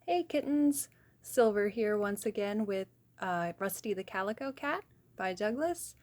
Hey kittens! Silver here once again with Rusty the Calico Cat by Douglas.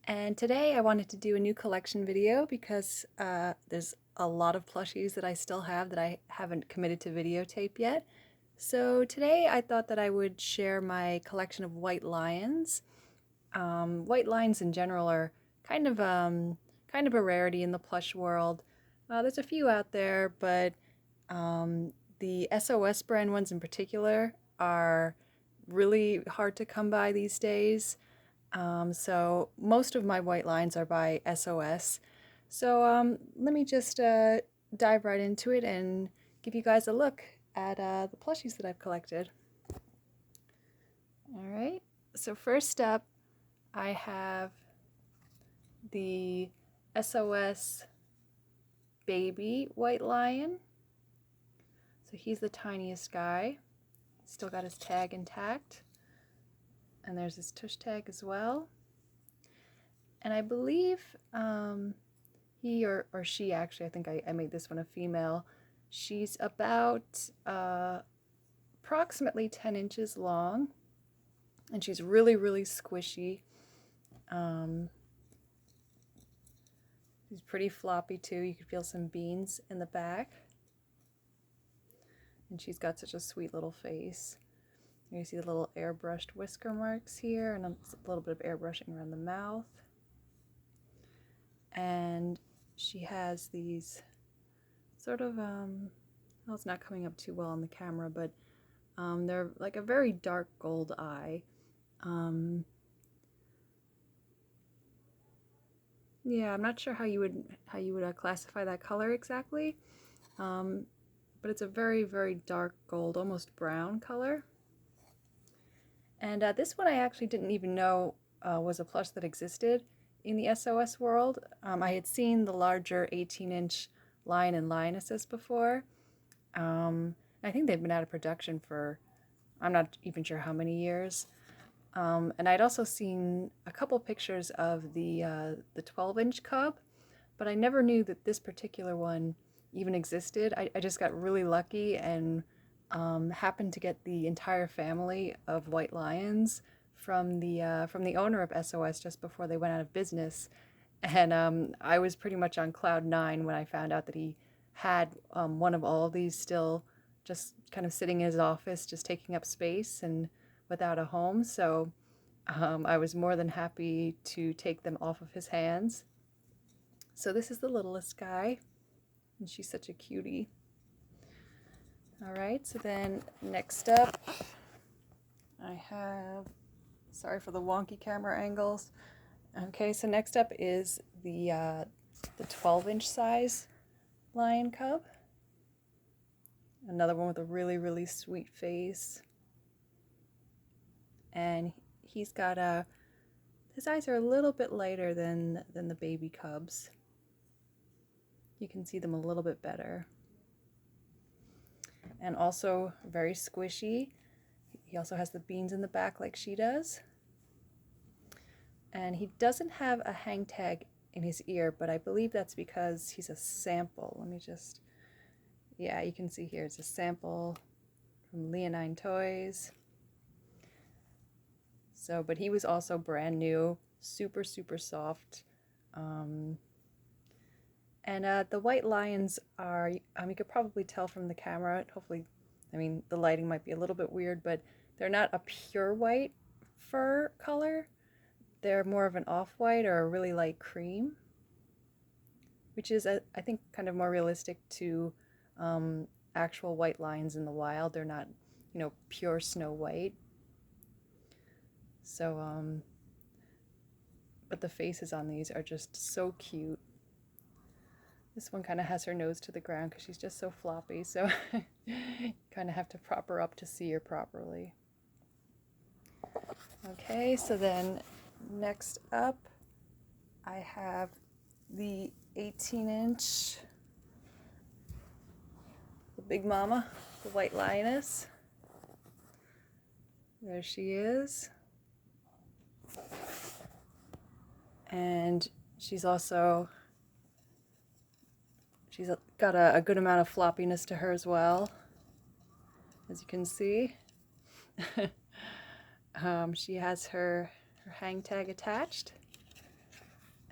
And today I wanted to do a new collection video because there's a lot of plushies that I still have that I haven't committed to videotape yet. So today I thought that I would share my collection of white lions. White lions in general are kind of a rarity in the plush world. There's a few out there, but the SOS brand ones in particular are really hard to come by these days. So most of my white lines are by SOS. So let me just dive right into it and give you guys a look at the plushies that I've collected. All right, so first up, I have the SOS Baby White Lion. So he's the tiniest guy. Still got his tag intact. And there's his tush tag as well. And I believe he or she, actually, I think I made this one a female. She's about approximately 10 inches long. And she's really, really squishy. She's pretty floppy too. You can feel some beans in the back. And she's got such a sweet little face. You see the little airbrushed whisker marks here, and a little bit of airbrushing around the mouth. And she has these sort of, well, it's not coming up too well on the camera, but they're like a very dark gold eye. Yeah, I'm not sure how you would classify that color exactly, but it's a very, very dark gold, almost brown color. And this one I actually didn't even know was a plush that existed in the SOS world. I had seen the larger 18-inch Lion and Lionesses before. I think they've been out of production for, I'm not even sure how many years. And I'd also seen a couple pictures of the 12-inch cub, but I never knew that this particular one even existed. I just got really lucky and happened to get the entire family of white lions from the owner of SOS just before they went out of business. And I was pretty much on cloud nine when I found out that he had one of all of these still just kind of sitting in his office, just taking up space and without a home. So I was more than happy to take them off of his hands. So this is the littlest guy, and she's such a cutie. All right, so then next up, I have, sorry for the wonky camera angles. Okay, so next up is the 12-inch size lion cub. Another one with a really, really sweet face. And he's got his eyes are a little bit lighter than the baby cubs. You can see them a little bit better. And also very squishy. He also has the beans in the back like she does. And he doesn't have a hang tag in his ear, but I believe that's because he's a sample. Let me just, yeah, you can see here it's a sample from Leonine Toys. So, but he was also brand new, super, super soft. And the white lions are, you could probably tell from the camera, hopefully, I mean, the lighting might be a little bit weird, but they're not a pure white fur color. They're more of an off-white or a really light cream, which is, I think, kind of more realistic to actual white lions in the wild. They're not, pure snow white. So, but the faces on these are just so cute. This one kind of has her nose to the ground because she's just so floppy, so you kind of have to prop her up to see her properly. Okay, so then next up, I have the 18-inch, the big mama, the white lioness. There she is. And she's got a good amount of floppiness to her as well. as you can see. She has her hang tag attached,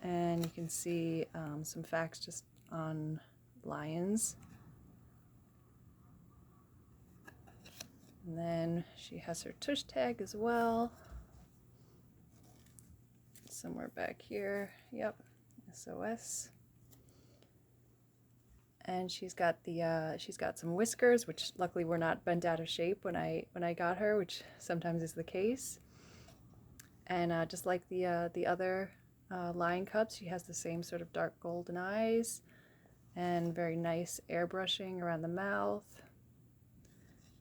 and you can see some facts just on lions. And then she has her tush tag as well. Somewhere back here, yep, SOS. And she's got some whiskers, which luckily were not bent out of shape when I got her, which sometimes is the case. And just like the other lion cubs, she has the same sort of dark golden eyes and very nice airbrushing around the mouth.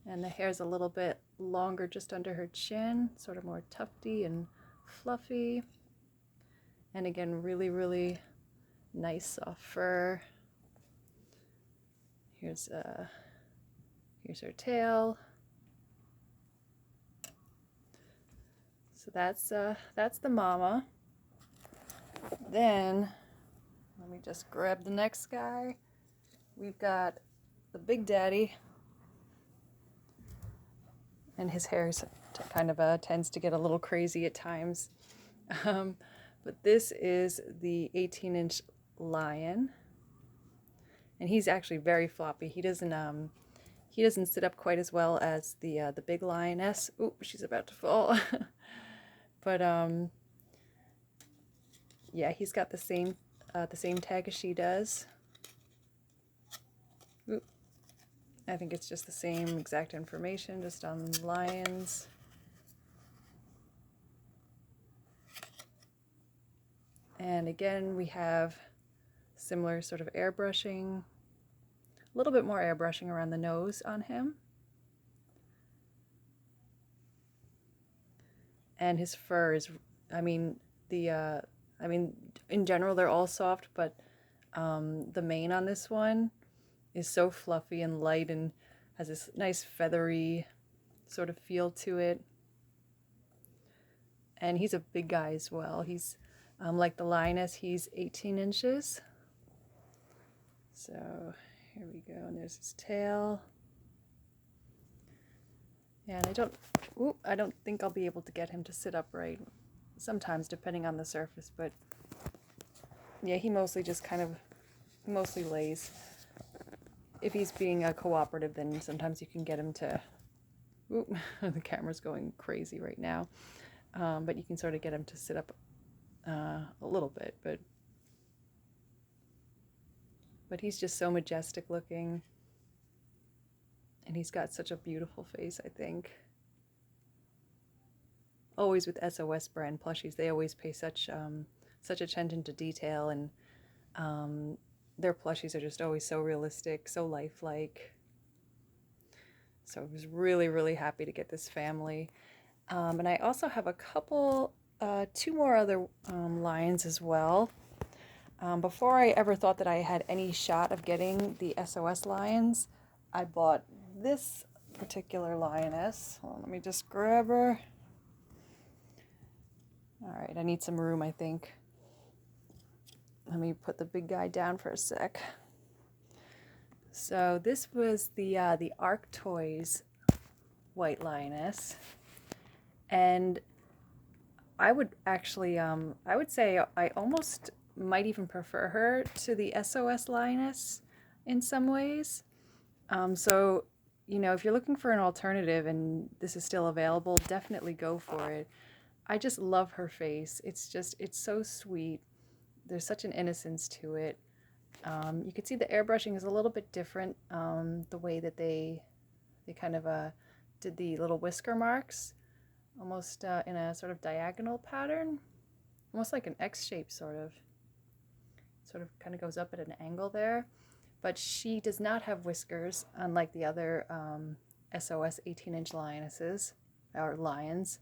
And the hair's a little bit longer just under her chin, sort of more tufty and fluffy. And again, really, really nice soft fur. Here's her tail. So that's the mama. Then let me just grab the next guy. We've got the big daddy, and his hair kind of tends to get a little crazy at times. But this is the 18-inch lion. And he's actually very floppy. He doesn't sit up quite as well as the big lioness. Ooh, she's about to fall. But yeah, he's got the same tag as she does. Ooh, I think it's just the same exact information, just on lions. And again, we have similar sort of airbrushing, a little bit more airbrushing around the nose on him. And his fur is, in general they're all soft, but the mane on this one is so fluffy and light and has this nice feathery sort of feel to it. And he's a big guy as well. He's like the lioness, he's 18 inches. So here we go, and there's his tail. Yeah, and I don't think I'll be able to get him to sit upright, sometimes depending on the surface, but yeah, he mostly lays. If he's being cooperative, then sometimes you can get him to, the camera's going crazy right now, but you can sort of get him to sit up a little bit, but he's just so majestic looking. And he's got such a beautiful face, I think. Always with SOS brand plushies, they always pay such attention to detail, and their plushies are just always so realistic, so lifelike. So I was really, really happy to get this family. And I also have a couple, two more other lions as well. Before I ever thought that I had any shot of getting the SOS lions, I bought this particular lioness. Hold on, let me just grab her. All right, I need some room, I think. Let me put the big guy down for a sec. So this was the Arc Toys white lioness, and I would actually I would say I almost might even prefer her to the SOS lioness in some ways. So, if you're looking for an alternative and this is still available, definitely go for it. I just love her face. It's so sweet. There's such an innocence to it. You can see the airbrushing is a little bit different. The way that they kind of did the little whisker marks, almost in a sort of diagonal pattern, almost like an X shape sort of kind of goes up at an angle there. But she does not have whiskers, unlike the other SOS 18-inch lionesses, or lions.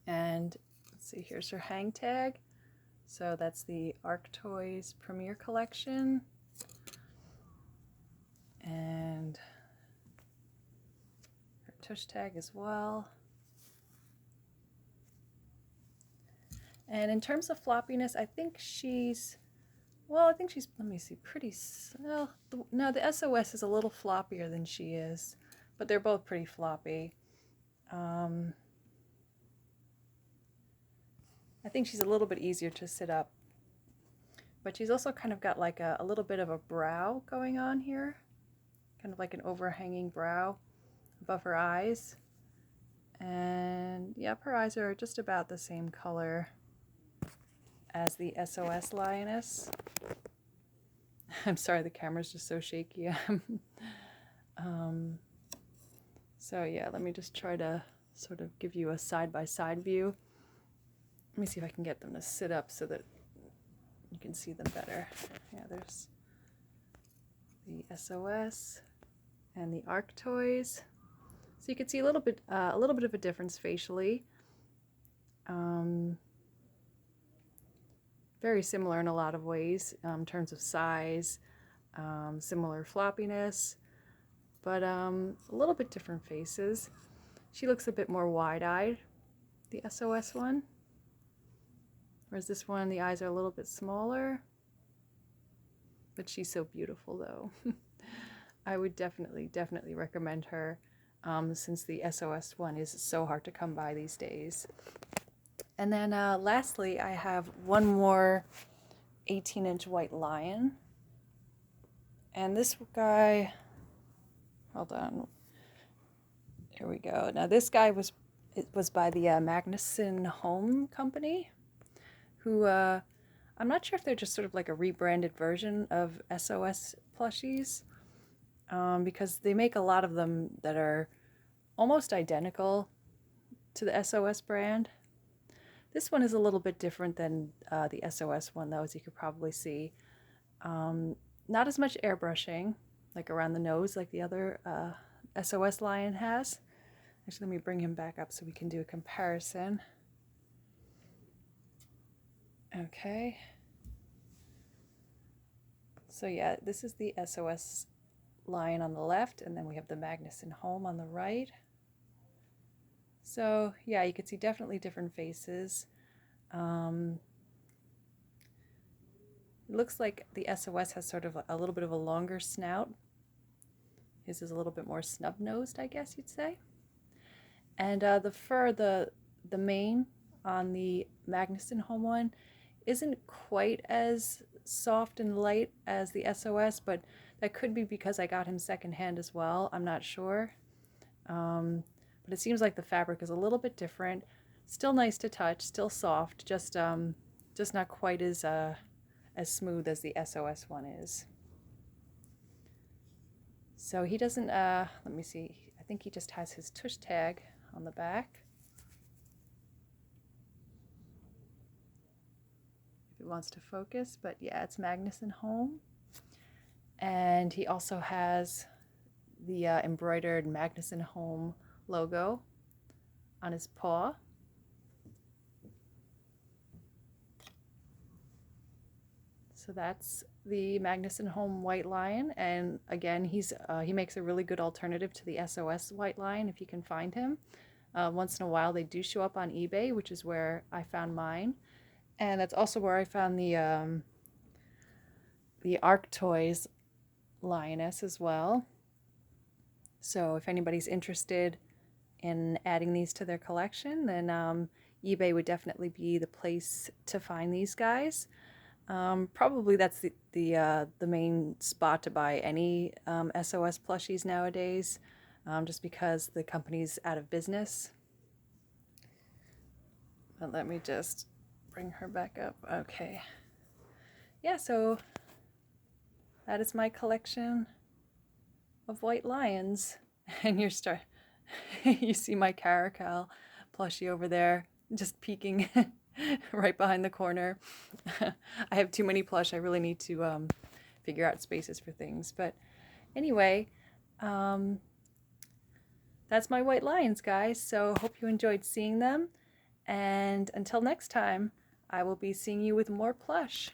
And let's see, here's her hang tag. So that's the Arc Toys Premier Collection. And her tush tag as well. And in terms of floppiness, I think she's, let me see, pretty, well, no, the SOS is a little floppier than she is, but they're both pretty floppy. I think she's a little bit easier to sit up, but she's also kind of got like a little bit of a brow going on here, kind of like an overhanging brow above her eyes. And yep, her eyes are just about the same color as the SOS Lioness. I'm sorry, the camera's just so shaky. So yeah, let me just try to sort of give you a side-by-side view. Let me see if I can get them to sit up so that you can see them better. Yeah, there's the SOS and the ARC toys. So you can see a little bit of a difference facially. Very similar in a lot of ways in terms of size, similar floppiness, but a little bit different faces. She looks a bit more wide-eyed, the SOS one, whereas this one, the eyes are a little bit smaller, but she's so beautiful though. I would definitely recommend her, since the SOS one is so hard to come by these days. And then lastly, I have one more 18-inch white lion. And this guy, hold on, here we go. Now this guy was by the Magnussen Home Company, who I'm not sure if they're just sort of like a rebranded version of SOS plushies, because they make a lot of them that are almost identical to the SOS brand. This one is a little bit different than the SOS one, though, as you could probably see. Not as much airbrushing, like around the nose, like the other SOS Lion has. Actually, let me bring him back up so we can do a comparison. Okay. So yeah, this is the SOS Lion on the left, and then we have the Magnussen Home on the right. So yeah, you can see definitely different faces. It looks like the SOS has sort of a little bit of a longer snout. His is a little bit more snub-nosed, I guess you'd say. And the fur, the mane on the Magnussen Home one isn't quite as soft and light as the SOS, but that could be because I got him secondhand as well. I'm not sure. But it seems like the fabric is a little bit different. Still nice to touch, still soft, just not quite as smooth as the SOS one is. So he doesn't, let me see, I think he just has his tush tag on the back. If it wants to focus, but yeah, it's Magnussen Home. And he also has the embroidered Magnussen Home logo on his paw. So that's the Magnussen Home White Lion, and again, he makes a really good alternative to the SOS White Lion if you can find him. Once in a while, they do show up on eBay, which is where I found mine, and that's also where I found the ARC Toys Lioness as well. So if anybody's interested in adding these to their collection, then eBay would definitely be the place to find these guys. Probably that's the main spot to buy any SOS plushies nowadays, just because the company's out of business. But let me just bring her back up. Okay. Yeah, so that is my collection of white lions. And you see my Caracal plushie over there, just peeking right behind the corner. I have too many plush. I really need to figure out spaces for things. But anyway, that's my white lions, guys. So hope you enjoyed seeing them. And until next time, I will be seeing you with more plush.